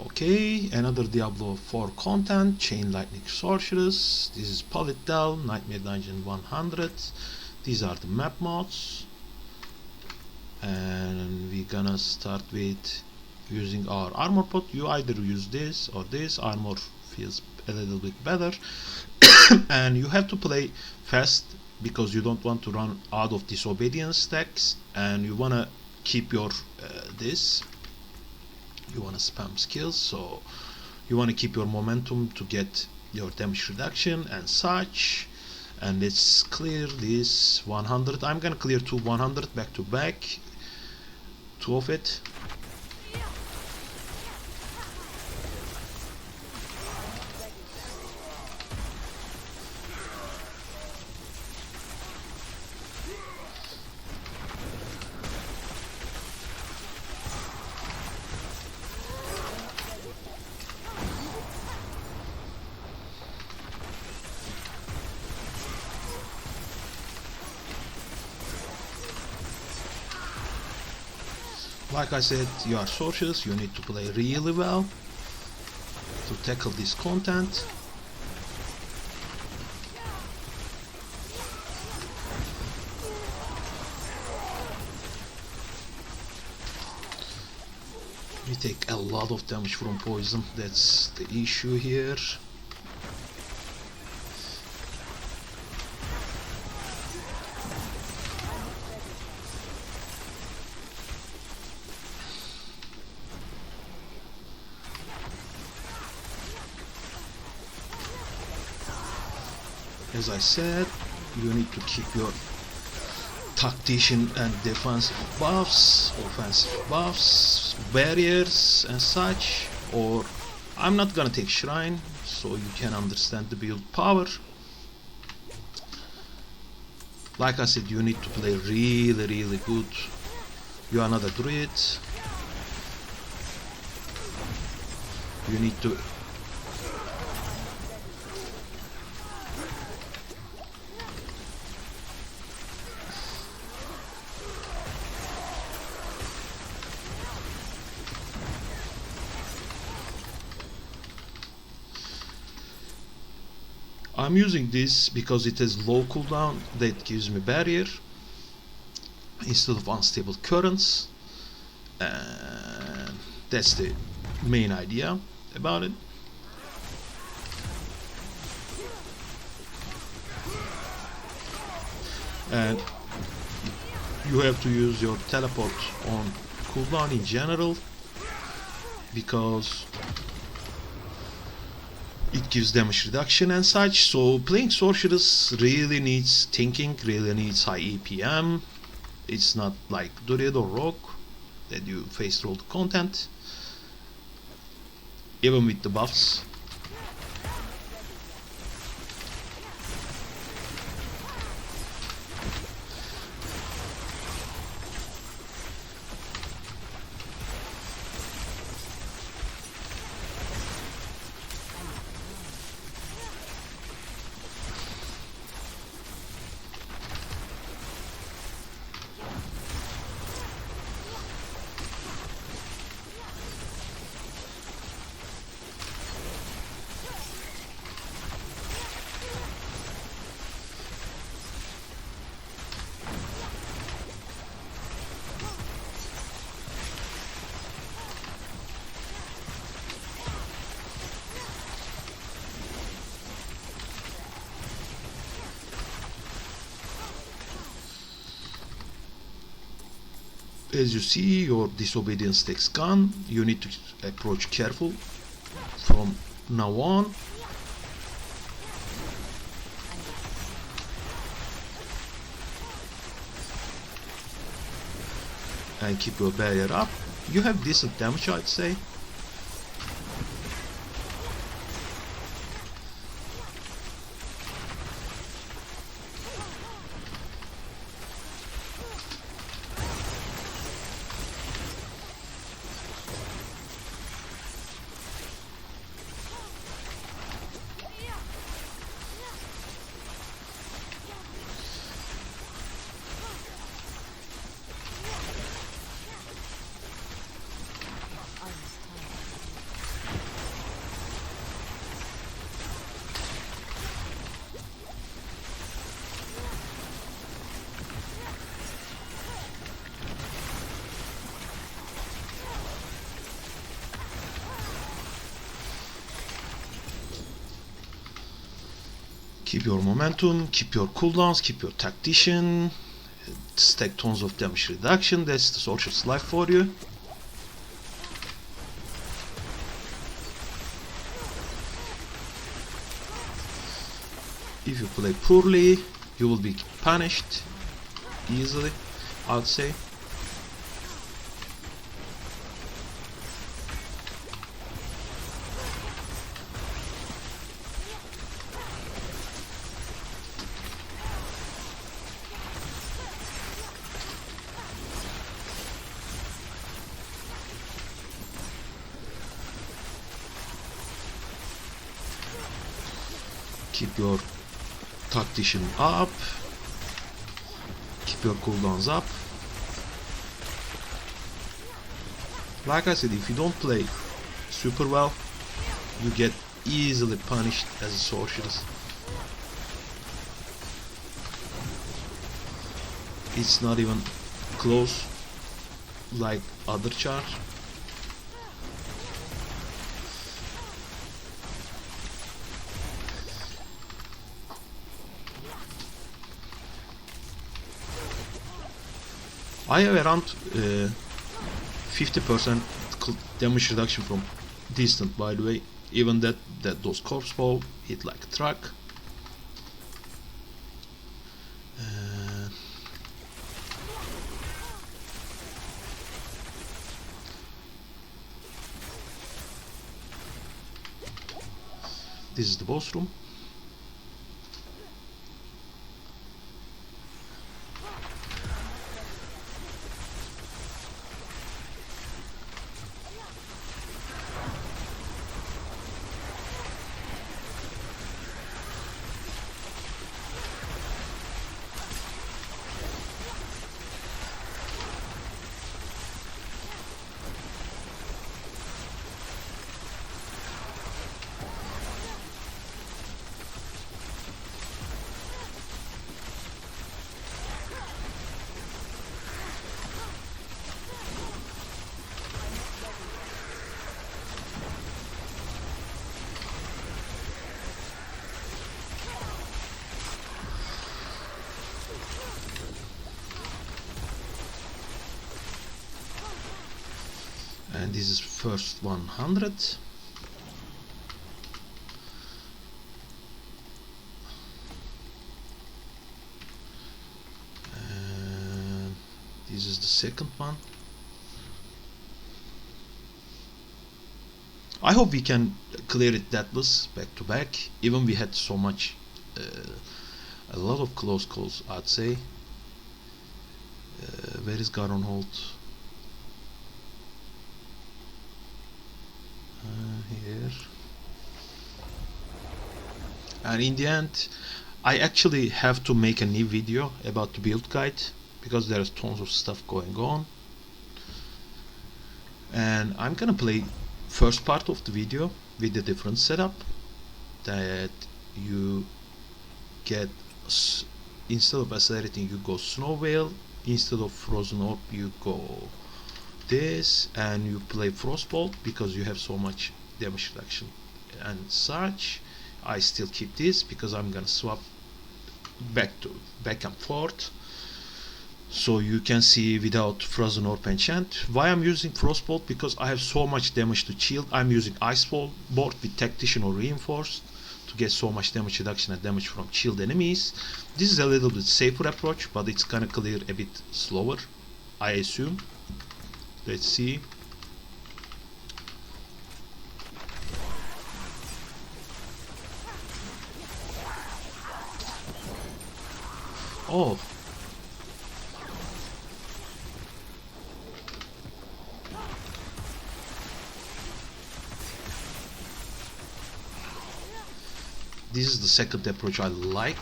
Okay, another Diablo 4 content, Chain Lightning Sorceress. This is Pallid Delve, Nightmare Dungeon 100. These are the map mods. And we're gonna start with using our armor pot. You either use this or this. Armor feels a little bit better. And you have to play fast because you don't want to run out of disobedience stacks, and you wanna keep your this. You want to spam skills, so you want to keep your momentum to get your damage reduction and such. And let's clear this 100. I'm gonna clear 100 back to back, 2 of it. Like I said, you are sorcerers, you need to play really well to tackle this content. We take a lot of damage from poison, that's the issue here. As I said, you need to keep your tactician and defensive buffs, offensive buffs, barriers and such, or I'm not gonna take shrine so you can understand the build power. Like I said, you need to play really good. You are not a druid. You need to I'm using this because it has low cooldown that gives me barrier instead of unstable currents, and that's the main idea about it. And you have to use your teleport on cooldown in general because it gives damage reduction and such. So playing sorcerers really needs thinking, really needs high EPM. It's not like druid or rogue that you face roll the content, even with the buffs. As you see, your disobedience takes gone. You need to approach careful from now on. And keep your barrier up. You have decent damage, I'd say. Keep your momentum, keep your cooldowns, keep your tactician, stack tons of damage reduction. That's the Sorcerer's life for you. If you play poorly, you will be punished easily, I would say. Keep your tactician up, keep your cooldowns up. Like I said, if you don't play super well, you get easily punished as a sorcerer. It's not even close like other char. I have around 50% damage reduction from distant, by the way. Even that those corpse bow hit like a truck. This is the boss room. And this is first 100. And this is the second one. I hope we can clear it deathless back to back. Even we had so much, a lot of close calls, I'd say. Where is Garan Hold? Here. And in the end, I actually have to make a new video about the build guide because there's tons of stuff going on. And I'm gonna play first part of the video with a different setup that you get. Instead of accelerating, you go snow whale. Instead of frozen orb, you go this, and you play frostbolt because you have so much damage reduction and such. I still keep this because I'm gonna swap back and forth, so you can see without frozen orb enchant. Why I'm using frostbolt? Because I have so much damage to shield. I'm using icefall board with tactician or reinforced to get so much damage reduction and damage from shield enemies. This is a little bit safer approach, but it's gonna clear a bit slower, I assume. Let's see. Oh. This is the second approach I like.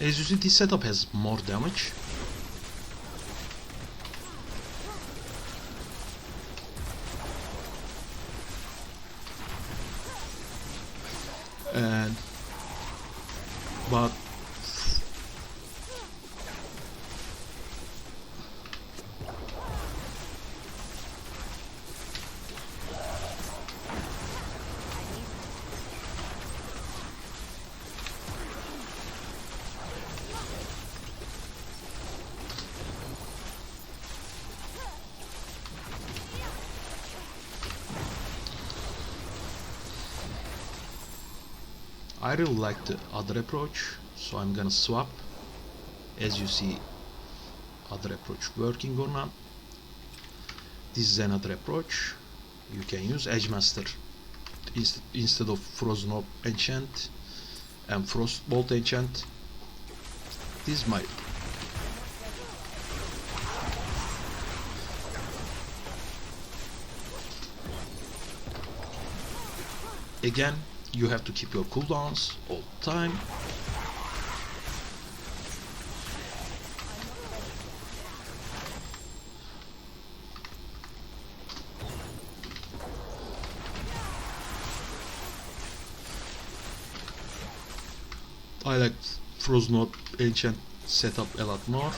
As you see, this setup has more damage. And but I really like the other approach, so I'm gonna swap. As you see, other approach working or not. This is another approach. You can use Edgemaster instead of Frozen Orb enchant and Frostbolt enchant. This is my again, you have to keep your cooldowns all the time. I like Frozen Orb enchant setup a lot more.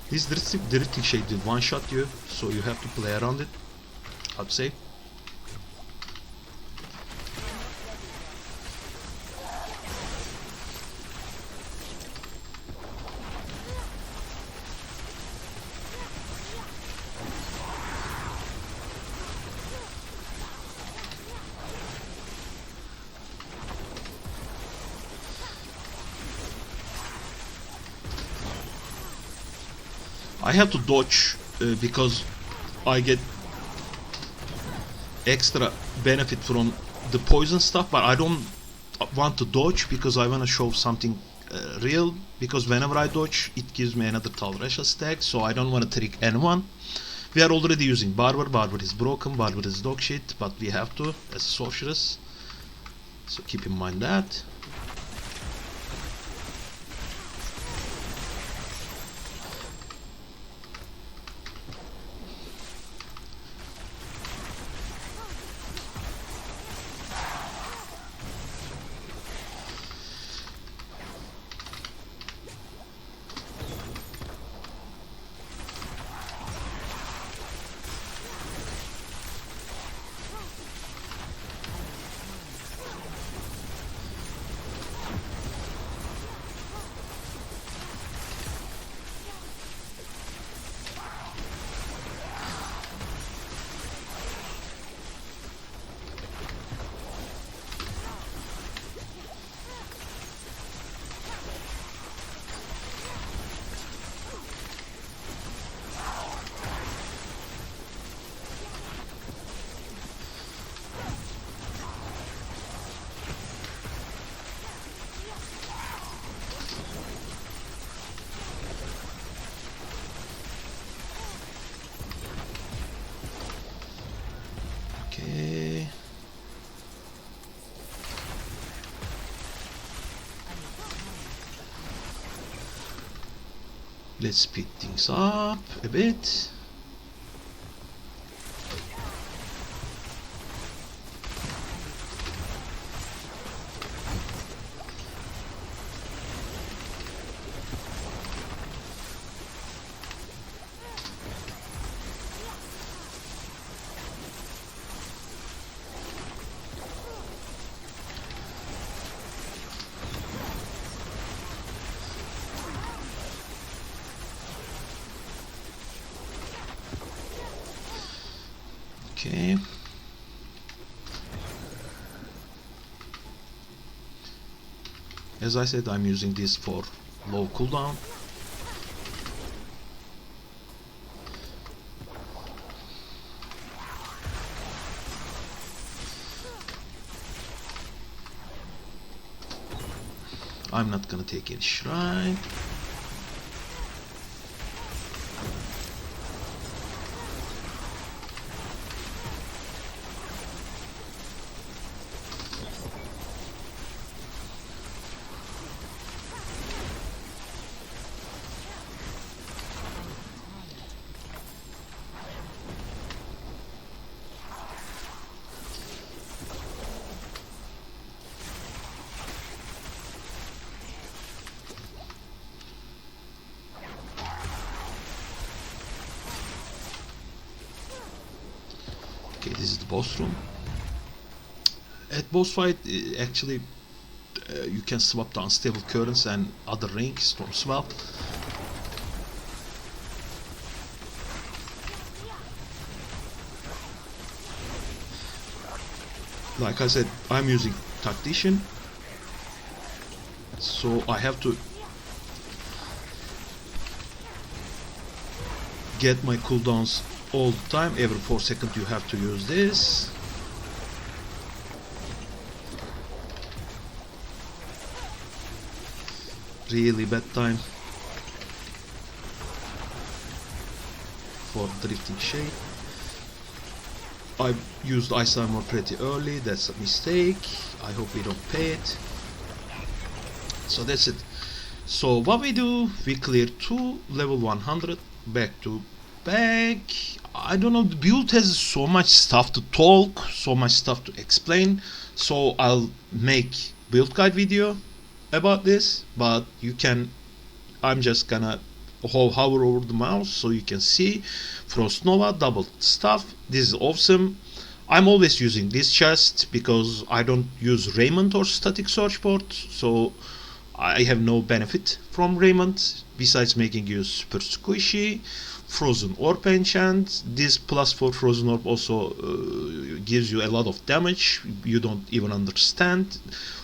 This drifting shade will one shot you, so you have to play around it, I'd say. I have to dodge because I get extra benefit from the poison stuff, but I don't want to dodge because I want to show something real, because whenever I dodge it gives me another Talresha stack, so I don't want to trick anyone. We are already using Barbar. Barbar is broken, Barbar is dog shit, but we have to as a sorceress, so keep in mind that. Okay. Let's speed things up a bit. Okay. As I said, I'm using this for low cooldown. I'm not gonna take any shrine. Okay, this is the boss room. At boss fight, actually, you can swap the unstable currents and other rank storm swap. Like I said, I'm using tactician, so I have to get my cooldowns all the time. Every 4 seconds you have to use this. Really bad time for drifting shade. I used ice armor pretty early, that's a mistake. I hope we don't pay it. So that's it. So what we do, we clear 2 level 100 back to back. I don't know, the build has so much stuff to talk, so much stuff to explain, so I'll make build guide video about this, but you can, I'm just gonna hover over the mouse so you can see. Frost Nova, double stuff, this is awesome. I'm always using this chest because I don't use Raymond or static search port, so I have no benefit from Raymond besides making you super squishy. Frozen Orb enchant, this +4 Frozen Orb also gives you a lot of damage you don't even understand.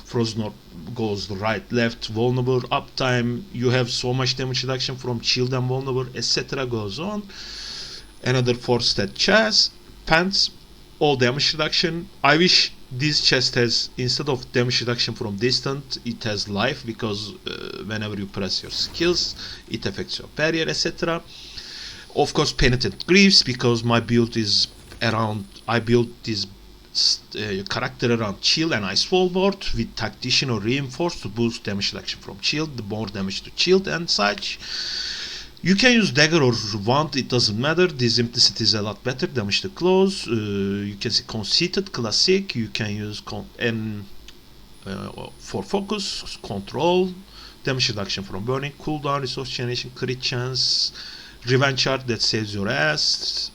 Frozen Orb goes right, left, vulnerable, uptime, you have so much damage reduction from shield and vulnerable, etc. goes on. Another 4-stat chest, pants, all damage reduction. I wish this chest has, instead of damage reduction from distant, it has life, because whenever you press your skills, it affects your barrier, etc. Of course, Penitent Greaves, because my build is around, I built this character around shield and icefall board with tactician or reinforce to boost damage reduction from shield, the more damage to shield and such. You can use dagger or wand, it doesn't matter. This implicit is a lot better, damage to close. You can see conceited, classic. You can use for focus, control, damage reduction from burning, cooldown, resource generation, crit chance, revenge chart that saves your ass,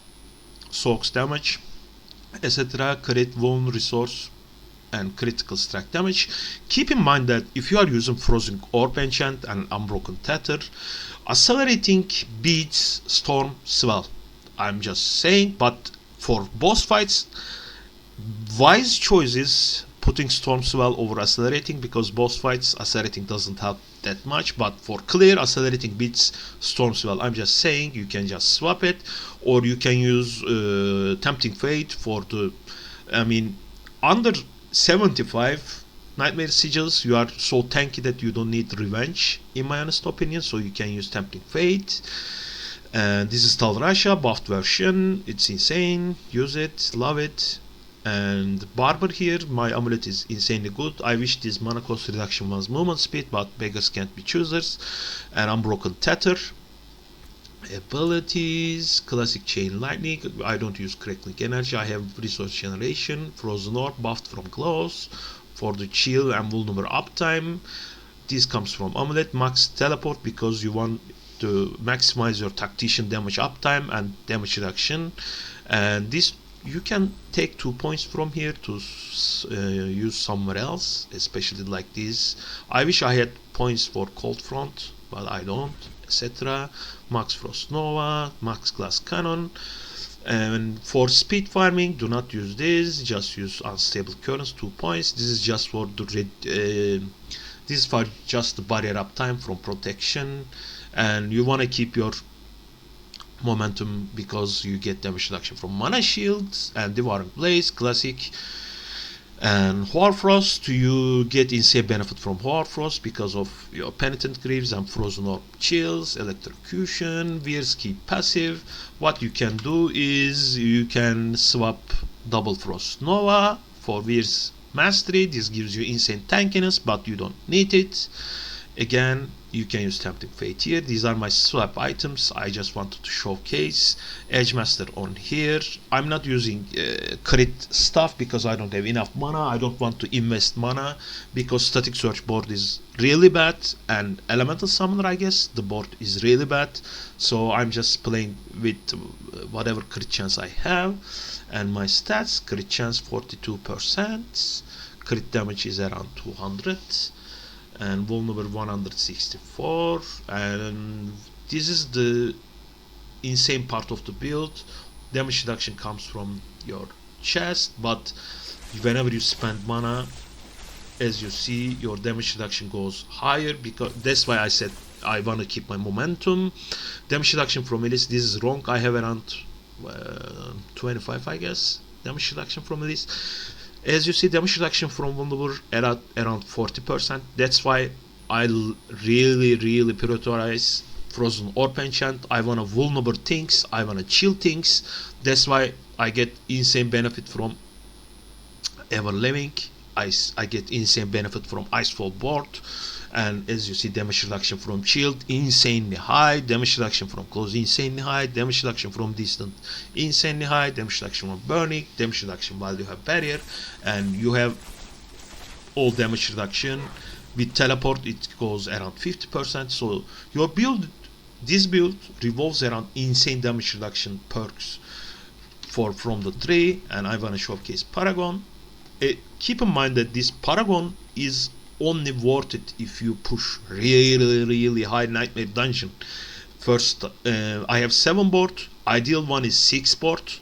soaks damage, etc. Crit, wound, resource, and critical strike damage. Keep in mind that if you are using Frozen Orb enchant and Unbroken Tether, accelerating beats Storm Swell. I'm just saying, but for boss fights, wise choice is putting Storm Swell over accelerating, because boss fights accelerating doesn't help that much, but for clear, accelerating beats Storm Swell. I'm just saying you can just swap it, or you can use Tempting Fate for the, I mean, under 75 Nightmare Sigils, you are so tanky that you don't need Revenge, in my honest opinion, so you can use Tempting Fate. And this is Tal Rasha, buffed version, it's insane, use it, love it. And Barber here, my amulet is insanely good. I wish this mana cost reduction was movement speed, but beggars can't be choosers. And Unbroken Tether. Abilities, classic chain lightning. I don't use crackling energy. I have resource generation, frozen orb, buffed from glows for the chill and vulnerable uptime. This comes from amulet. Max teleport, because you want to maximize your tactician damage uptime and damage reduction. And this you can take 2 points from here to use somewhere else, especially like this. I wish I had points for Cold Front, but I don't, etc. Max Frost Nova, Max Glass Cannon. And for speed farming, do not use this, just use Unstable Currents, 2 points. This is just for the this is for just the barrier uptime from protection, and you want to keep your momentum because you get damage reduction from mana shields and devouring blaze, classic. And Hoarfrost, you get insane benefit from Hoarfrost because of your Penitent Greaves and Frozen Orb Chills, Electrocution, Veer's Key passive. What you can do is you can swap Double Frost Nova for Veer's Mastery. This gives you insane tankiness, but you don't need it. Again, you can use Tempting Fate here. These are my swap items. I just wanted to showcase Edgemaster on here. I'm not using crit stuff because I don't have enough mana. I don't want to invest mana because Static Search board is really bad, and Elemental Summoner, I guess, the board is really bad. So I'm just playing with whatever crit chance I have. And my stats: crit chance 42%, crit damage is around 200, and vulnerable 164. And this is the insane part of the build. Damage reduction comes from your chest, but whenever you spend mana, as you see, your damage reduction goes higher, because that's why I said I want to keep my momentum. Damage reduction from Elise, this is wrong. I have around 25, I guess, damage reduction from Elise. As you see, damage reduction from vulnerable around 40%. That's why I really prioritize Frozen Orb enchant. I wanna vulnerable things, I wanna chill things. That's why I get insane benefit from Ever Living. I get insane benefit from Icefall board. And as you see, damage reduction from shield insanely high, damage reduction from close insanely high, damage reduction from distant insanely high, damage reduction from burning, damage reduction while you have barrier, and you have all damage reduction. With teleport it goes around 50%. So your build, this build revolves around insane damage reduction perks from the tree. And I want to showcase Paragon. Keep in mind that this Paragon is only worth it if you push really high Nightmare Dungeon. First, I have 7 board. Ideal one is 6 board,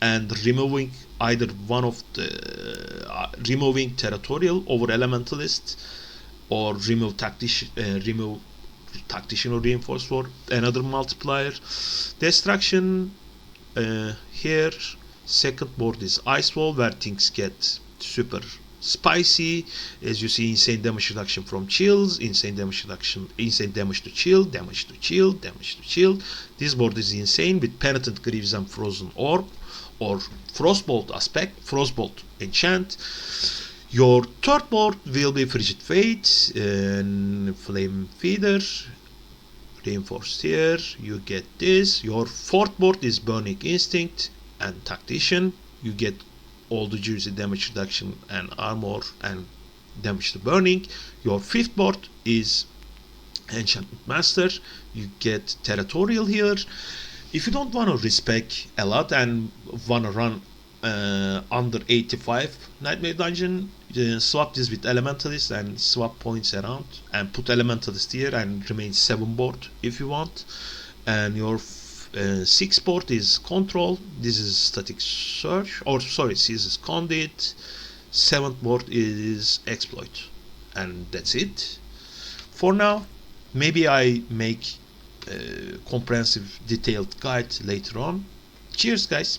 and removing either one of the removing Territorial over Elementalist, or remove Tactician, or Reinforced for another multiplier. Destruction here. Second board is Icefall, where things get super spicy. As you see, insane damage reduction from chills, insane damage reduction, insane damage to chill, damage to chill, damage to chill. This board is insane with Penitent Greaves and Frozen Orb, or Frostbolt aspect, Frostbolt enchant. Your third board will be Frigid Fate and Flame Feeder, reinforced here. You get this. Your fourth board is Burning Instinct and Tactician. You get all the juicy damage reduction and armor and damage to burning. Your fifth board is Enchantment Master. You get Territorial here. If you don't want to respec a lot and want to run under 85 Nightmare Dungeon, swap this with Elementalist and swap points around, and put Elementalist here and remain 7 board if you want. And your 6th board is Control. This is Static Search, or sorry, this is Conduit. 7th board is Exploit, and that's it for now. Maybe I make a comprehensive detailed guide later on. Cheers guys.